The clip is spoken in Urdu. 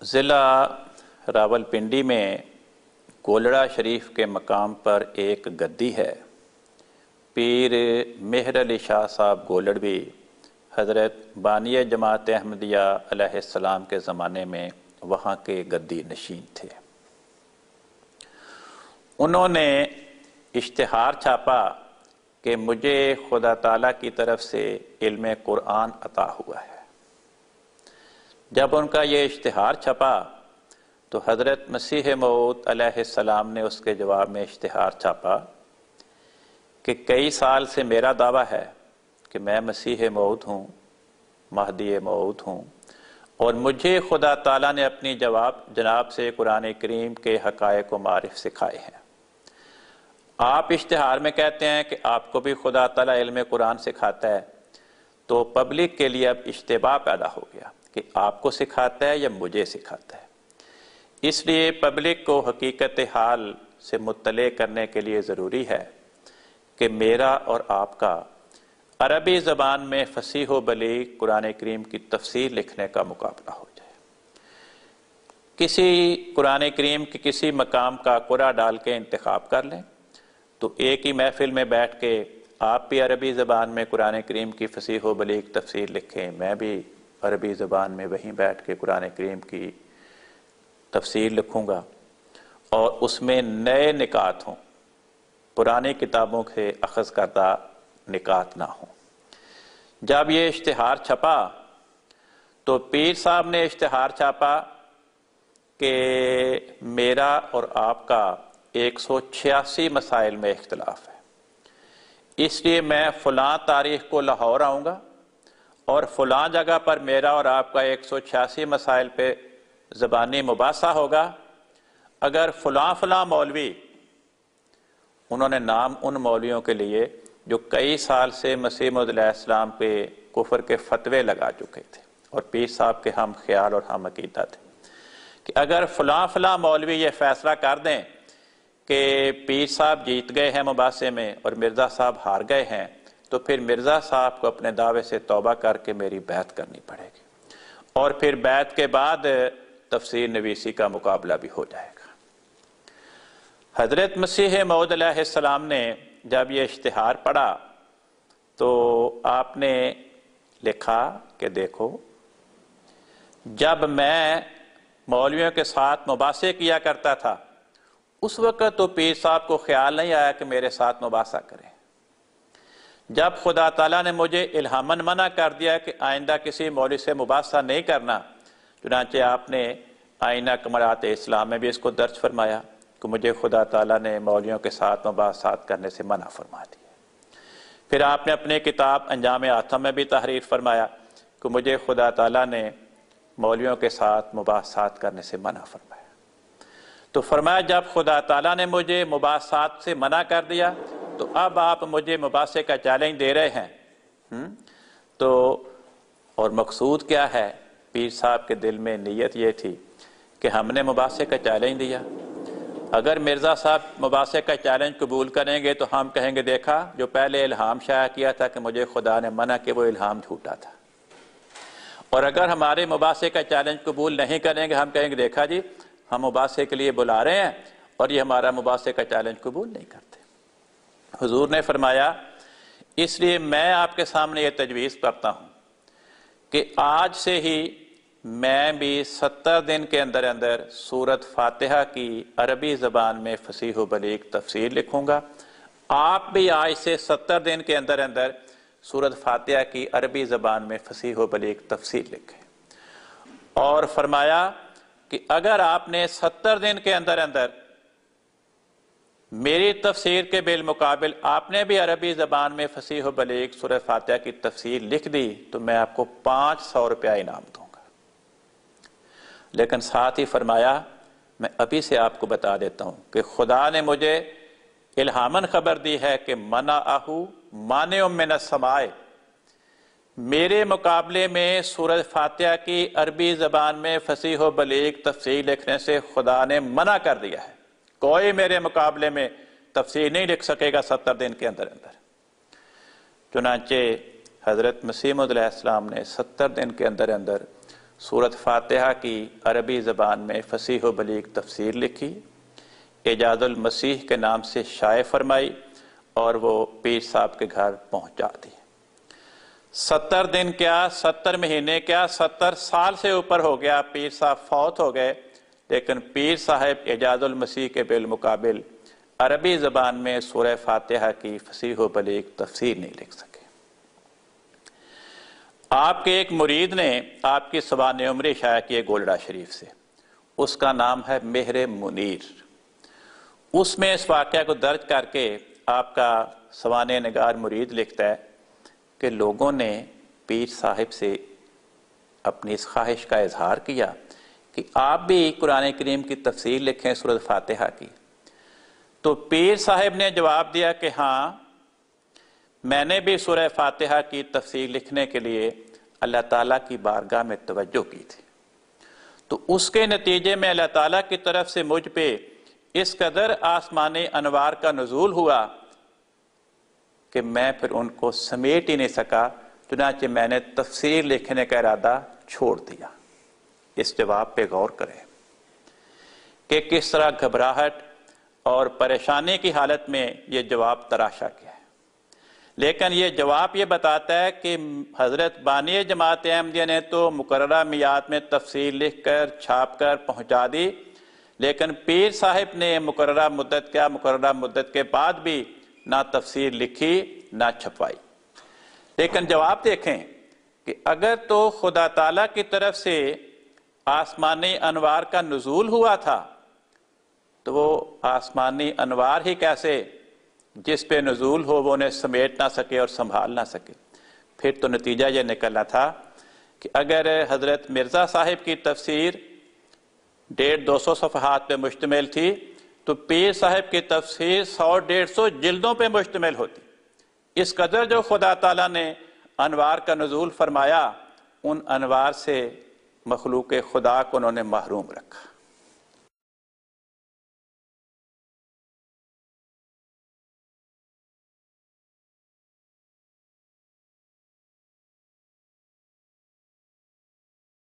ضلع راولپنڈی میں گولڑا شریف کے مقام پر ایک گدی ہے۔ پیر مہر علی شاہ صاحب گولڑوی حضرت بانی جماعت احمدیہ علیہ السلام کے زمانے میں وہاں کے گدی نشین تھے۔ انہوں نے اشتہار چھاپا کہ مجھے خدا تعالیٰ کی طرف سے علم قرآن عطا ہوا ہے۔ جب ان کا یہ اشتہار چھپا تو حضرت مسیح موعود علیہ السلام نے اس کے جواب میں اشتہار چھاپا کہ کئی سال سے میرا دعویٰ ہے کہ میں مسیح موعود ہوں، مہدی موعود ہوں، اور مجھے خدا تعالیٰ نے اپنی جناب سے قرآن کریم کے حقائق و معارف سکھائے ہیں۔ آپ اشتہار میں کہتے ہیں کہ آپ کو بھی خدا تعالیٰ علم قرآن سکھاتا ہے، تو پبلک کے لیے اب اشتباہ پیدا ہو گیا کہ آپ کو سکھاتا ہے یا مجھے سکھاتا ہے۔ اس لیے پبلک کو حقیقت حال سے مطلع کرنے کے لیے ضروری ہے کہ میرا اور آپ کا عربی زبان میں فصیح و بلیغ قرآن کریم کی تفسیر لکھنے کا مقابلہ ہو جائے۔ کسی قرآن کریم کے کسی مقام کا قرآ ڈال کے انتخاب کر لیں تو ایک ہی محفل میں بیٹھ کے آپ بھی عربی زبان میں قرآن کریم کی فصیح و بلیغ تفسیر لکھیں، میں بھی عربی زبان میں وہیں بیٹھ کے قرآن کریم کی تفسیر لکھوں گا، اور اس میں نئے نکات ہوں، پرانی کتابوں سے اخذ کردہ نکات نہ ہوں۔ جب یہ اشتہار چھپا تو پیر صاحب نے اشتہار چھاپا کہ میرا اور آپ کا 186 مسائل میں اختلاف ہے، اس لیے میں فلاں تاریخ کو لاہور آؤں گا اور فلاں جگہ پر میرا اور آپ کا 186 مسائل پہ زبانی مباحثہ ہوگا۔ اگر فلاں مولوی، انہوں نے نام ان مولویوں کے لیے جو کئی سال سے مسیح موعود علیہ السلام پہ کفر کے فتوے لگا چکے تھے اور پیر صاحب کے ہم خیال اور ہم عقیدہ تھے، کہ اگر فلاں مولوی یہ فیصلہ کر دیں کہ پیر صاحب جیت گئے ہیں مباحثے میں اور مرزا صاحب ہار گئے ہیں، تو پھر مرزا صاحب کو اپنے دعوے سے توبہ کر کے میری بیعت کرنی پڑے گی، اور پھر بیعت کے بعد تفسیر نویسی کا مقابلہ بھی ہو جائے گا۔ حضرت مسیح موعود علیہ السلام نے جب یہ اشتہار پڑھا تو آپ نے لکھا کہ دیکھو، جب میں مولویوں کے ساتھ مباحثے کیا کرتا تھا اس وقت تو پیر صاحب کو خیال نہیں آیا کہ میرے ساتھ مباحثہ کریں۔ جب خدا تعالیٰ نے مجھے الہاماً منع کر دیا کہ آئندہ کسی مولوی سے مباحثہ نہیں کرنا، چنانچہ آپ نے آئینہ کمالات اسلام میں بھی اس کو درج فرمایا کہ مجھے خدا تعالیٰ نے مولویوں کے ساتھ مباحثات کرنے سے منع فرما دیا۔ پھر آپ نے اپنی کتاب انجام آتم میں بھی تحریر فرمایا کہ مجھے خدا تعالیٰ نے مولویوں کے ساتھ مباحثات کرنے سے منع فرمایا۔ تو فرمایا جب خدا تعالیٰ نے مجھے مباحثات سے منع کر دیا تو اب آپ مجھے مباحثے کا چیلنج دے رہے ہیں۔ تو اور مقصود کیا ہے؟ پیر صاحب کے دل میں نیت یہ تھی کہ ہم نے مباحثے کا چیلنج دیا، اگر مرزا صاحب مباحثے کا چیلنج قبول کریں گے تو ہم کہیں گے دیکھا جو پہلے الہام شائع کیا تھا کہ مجھے خدا نے منع کہ وہ الہام جھوٹا تھا، اور اگر ہمارے مباحثے کا چیلنج قبول نہیں کریں گے ہم کہیں گے دیکھا جی ہم مباحثے کے لیے بلا رہے ہیں اور یہ ہمارا مباحثے کا چیلنج قبول نہیں کرتے۔ حضور نے فرمایا اس لیے میں آپ کے سامنے یہ تجویز کرتا ہوں کہ آج سے ہی میں بھی 70 دن کے اندر اندر سورت فاتحہ کی عربی زبان میں فصیح و بلیغ تفسیر لکھوں گا، آپ بھی آج سے 70 دن کے اندر اندر سورت فاتحہ کی عربی زبان میں فصیح و بلیغ تفسیر لکھیں۔ اور فرمایا کہ اگر آپ نے 70 دن کے اندر اندر میری تفسیر کے بالمقابل آپ نے بھی عربی زبان میں فصیح و بلیغ سورۃ فاتحہ کی تفسیر لکھ دی تو میں آپ کو 500 روپیہ انعام دوں گا۔ لیکن ساتھ ہی فرمایا میں ابھی سے آپ کو بتا دیتا ہوں کہ خدا نے مجھے الہاماً خبر دی ہے کہ منعہ مانع من السماء، میرے مقابلے میں سورۃ فاتحہ کی عربی زبان میں فصیح و بلیغ تفسیر لکھنے سے خدا نے منع کر دیا ہے، کوئی میرے مقابلے میں تفسیر نہیں لکھ سکے گا 70 دن کے اندر اندر۔ چنانچہ حضرت مسیح موعود علیہ السلام نے 70 دن کے اندر اندر سورۃ فاتحہ کی عربی زبان میں فصیح و بلیغ تفسیر لکھی، اعجاز المسیح کے نام سے شائع فرمائی اور وہ پیر صاحب کے گھر پہنچا دی۔ 70 دن کیا، 70 مہینے کیا، 70 سال سے اوپر ہو گیا، پیر صاحب فوت ہو گئے، لیکن پیر صاحب اعجاز المسیح کے بالمقابل عربی زبان میں سورہ فاتحہ کی فصیح و بلیغ تفسیر نہیں لکھ سکے۔ آپ کے ایک مرید نے آپ کی سوانح عمری شائع کی ہے گولڑا شریف سے، اس کا نام ہے مہر منیر۔ اس میں اس واقعہ کو درج کر کے آپ کا سوانح نگار مرید لکھتا ہے کہ لوگوں نے پیر صاحب سے اپنی اس خواہش کا اظہار کیا کہ آپ بھی قرآن کریم کی تفسیر لکھیں سورۃ فاتحہ کی، تو پیر صاحب نے جواب دیا کہ ہاں، میں نے بھی سورہ فاتحہ کی تفسیر لکھنے کے لیے اللہ تعالیٰ کی بارگاہ میں توجہ کی تھی، تو اس کے نتیجے میں اللہ تعالیٰ کی طرف سے مجھ پہ اس قدر آسمانی انوار کا نزول ہوا کہ میں پھر ان کو سمیٹ ہی نہیں سکا، چنانچہ میں نے تفسیر لکھنے کا ارادہ چھوڑ دیا۔ اس جواب پہ غور کریں کہ کس طرح گھبراہٹ اور پریشانی کی حالت میں یہ جواب تراشا گیا ہے، لیکن یہ جواب یہ بتاتا ہے کہ حضرت بانی جماعت احمدیہ نے تو مقررہ میعاد میں تفسیر لکھ کر چھاپ کر پہنچا دی، لیکن پیر صاحب نے مقررہ مدت کے بعد بھی نہ تفسیر لکھی نہ چھپوائی۔ لیکن جواب دیکھیں کہ اگر تو خدا تعالیٰ کی طرف سے آسمانی انوار کا نزول ہوا تھا تو وہ آسمانی انوار ہی کیسے جس پہ نزول ہو وہ انہیں سمیٹ نہ سکے اور سنبھال نہ سکے؟ پھر تو نتیجہ یہ نکلنا تھا کہ اگر حضرت مرزا صاحب کی تفسیر 150-200 صفحات پہ مشتمل تھی تو پیر صاحب کی تفسیر 100-150 جلدوں پہ مشتمل ہوتی۔ اس قدر جو خدا تعالیٰ نے انوار کا نزول فرمایا، ان انوار سے مخلوق خدا کو انہوں نے محروم رکھا۔